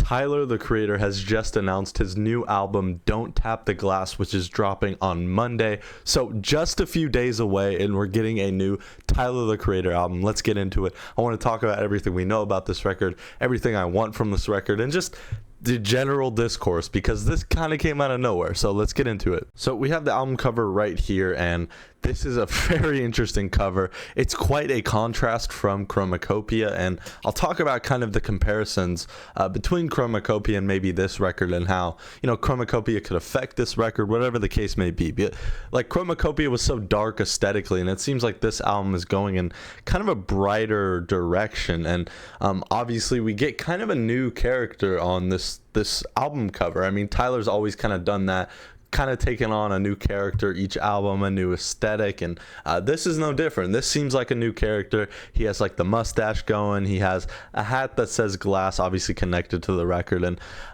Tyler, the Creator, has just announced his new album, Don't Tap the Glass, which is dropping on Monday. So just a few days away, and we're getting a new Tyler, the Creator album. Let's get into it. I want to talk about everything we know about this record, everything I want from this record, and just the general discourse, because this kind of came out of nowhere. So let's get into it. So we have the album cover right here, and this is a very interesting cover. It's quite a contrast from Chromacopia, and I'll talk about kind of the comparisons between Chromacopia and maybe this record, and how, you know, Chromacopia could affect this record, whatever the case may be. But like, Chromacopia was so dark aesthetically, and it seems like this album is going in kind of a brighter direction. And obviously we get kind of a new character on this album cover. I mean, Tyler's always kind of done that, kind of taken on a new character each album, a new aesthetic, and this is no different. This seems like a new character. He has like the mustache going, he has a hat that says Glass, obviously connected to the record.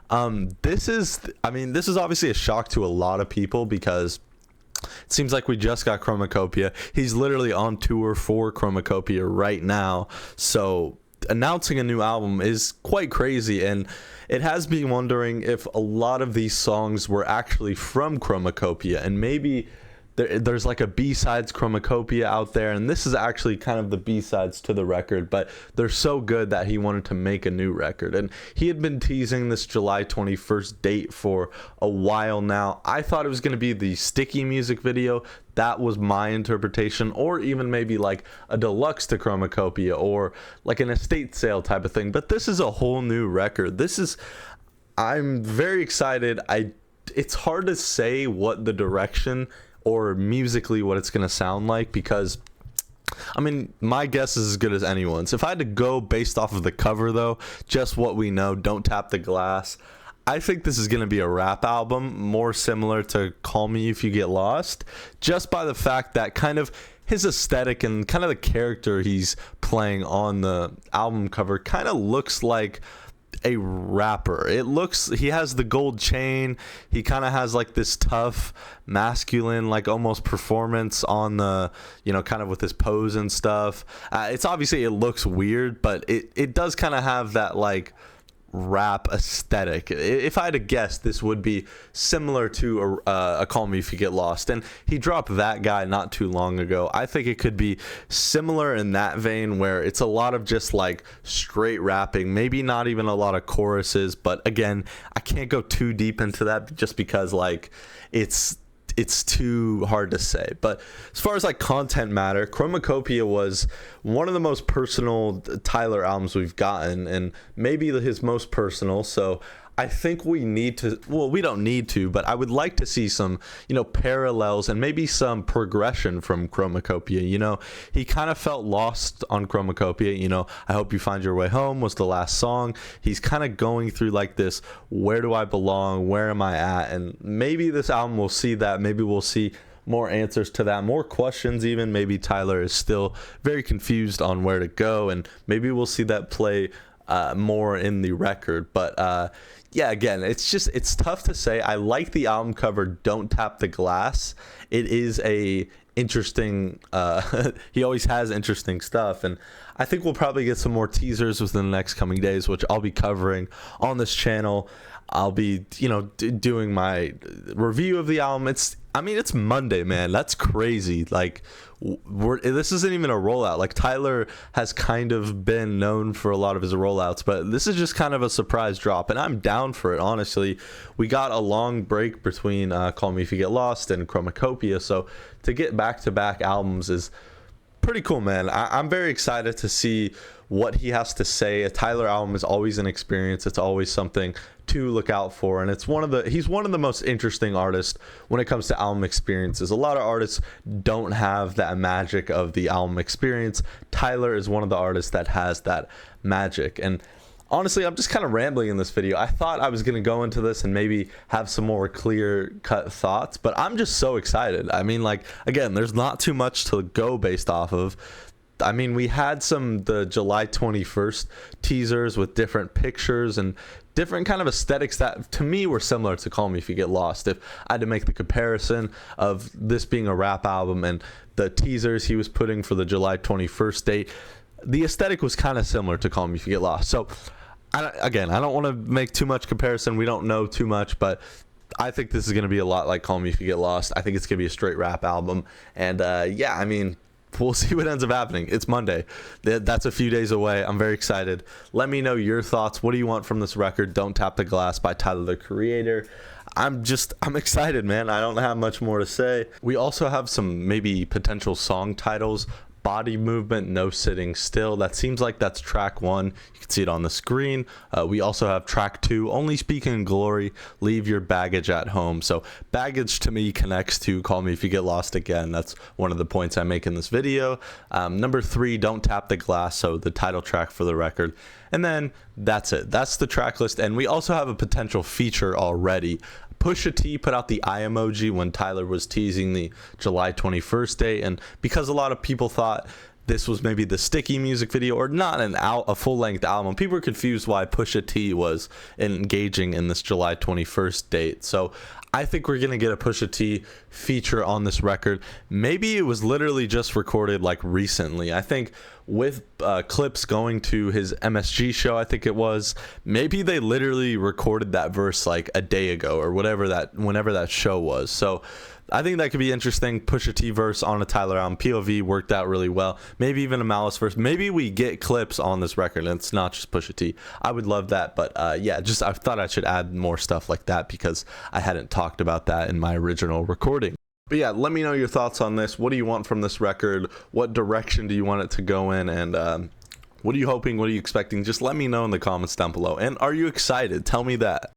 And this is obviously a shock to a lot of people, because it seems like we just got Chromacopia. He's literally on tour for Chromacopia right now, so announcing a new album is quite crazy. And it has me wondering if a lot of these songs were actually from Chromacopia, and maybe there's like a B-sides Chromacopia out there, and this is actually kind of the B-sides to the record, but they're so good that he wanted to make a new record. And he had been teasing this July 21st date for a while now. I thought it was going to be the Sticky music video. That was my interpretation, or even maybe like a deluxe to Chromacopia, or like an estate sale type of thing. But this is a whole new record. I'm very excited. It's hard to say what the direction or musically what it's going to sound like, because I mean, my guess is as good as anyone's. If I had to go based off of the cover though, just what we know, Don't Tap the Glass, I think this is going to be a rap album, more similar to Call Me If You Get Lost, just by the fact that kind of his aesthetic and kind of the character he's playing on the album cover kind of looks like a rapper. He has the gold chain, he kind of has like this tough masculine, like almost performance on the, you know, kind of with his pose and stuff. It's obviously, it looks weird, but it does kind of have that like rap aesthetic. If I had to guess, this would be similar to a Call Me If You Get Lost, and he dropped That Guy not too long ago. I think it could be similar in that vein, where it's a lot of just like straight rapping, maybe not even a lot of choruses. But again, I can't go too deep into that, just because like it's too hard to say. But as far as like content matter, Chromacopia was one of the most personal Tyler albums we've gotten, and maybe his most personal. So I think we don't need to, but I would like to see some, you know, parallels and maybe some progression from Chromacopia. You know, he kind of felt lost on Chromacopia. You know, I Hope You Find Your Way Home was the last song. He's kind of going through like this, where do I belong? Where am I at? And maybe this album will see that. Maybe we'll see more answers to that, more questions even. Maybe Tyler is still very confused on where to go, and maybe we'll see that play more in the record. But yeah, again, it's tough to say. I like the album cover, Don't Tap the Glass. It is a interesting, he always has interesting stuff, and I think we'll probably get some more teasers within the next coming days, which I'll be covering on this channel. I'll be, you know, doing my review of the album. It's Monday, man. That's crazy. Like, this isn't even a rollout. Like, Tyler has kind of been known for a lot of his rollouts, but this is just kind of a surprise drop, and I'm down for it, honestly. We got a long break between Call Me If You Get Lost and Chromacopia, so to get back-to-back albums is pretty cool, man. I'm very excited to see what he has to say. A Tyler album is always an experience. It's always something to look out for, and he's one of the most interesting artists when it comes to album experiences. A lot of artists don't have that magic of the album experience. Tyler is one of the artists that has that magic. And honestly, I'm just kind of rambling in this video. I thought I was going to go into this and maybe have some more clear-cut thoughts, but I'm just so excited. I mean, like, again, there's not too much to go based off of. I mean, we had the July 21st teasers with different pictures and different kind of aesthetics that to me were similar to Call Me If You Get Lost. If I had to make the comparison of this being a rap album and the teasers he was putting for the July 21st date, the aesthetic was kind of similar to Call Me If You Get Lost. So Again, I don't want to make too much comparison. We don't know too much, but I think this is going to be a lot like Call Me If You Get Lost. I think it's going to be a straight rap album. And yeah, I mean, we'll see what ends up happening. It's Monday. That's a few days away. I'm very excited. Let me know your thoughts. What do you want from this record? Don't Tap the Glass by Tyler, the Creator. I'm excited, man. I don't have much more to say. We also have some maybe potential song titles. Body Movement, No Sitting Still. That seems like that's track 1. You can see it on the screen. We also have track 2, Only Speaking in Glory, Leave Your Baggage at Home. So baggage to me connects to Call Me If You Get Lost Again. That's one of the points I make in this video. Number 3, Don't Tap the Glass, so the title track for the record. And then that's it. That's the track list. And we also have a potential feature already. Pusha T put out the eye emoji when Tyler was teasing the July 21st date, and because a lot of people thought this was maybe the Sticky music video or not a full-length album, people were confused why Pusha T was engaging in this July 21st date. So I think we're gonna get a Pusha T feature on this record. Maybe it was literally just recorded like recently. I think with Clips going to his MSG show, I think it was, maybe they literally recorded that verse like a day ago or whenever that show was. So I think that could be interesting. Pusha T verse on a Tyler album. POV worked out really well. Maybe even a Malice verse. Maybe we get Clips on this record and it's not just Pusha T. I would love that. But yeah, just I thought I should add more stuff like that because I hadn't talked about that in my original recording. But yeah, let me know your thoughts on this. What do you want from this record? What direction do you want it to go in? And what are you hoping? What are you expecting? Just let me know in the comments down below. And are you excited? Tell me that.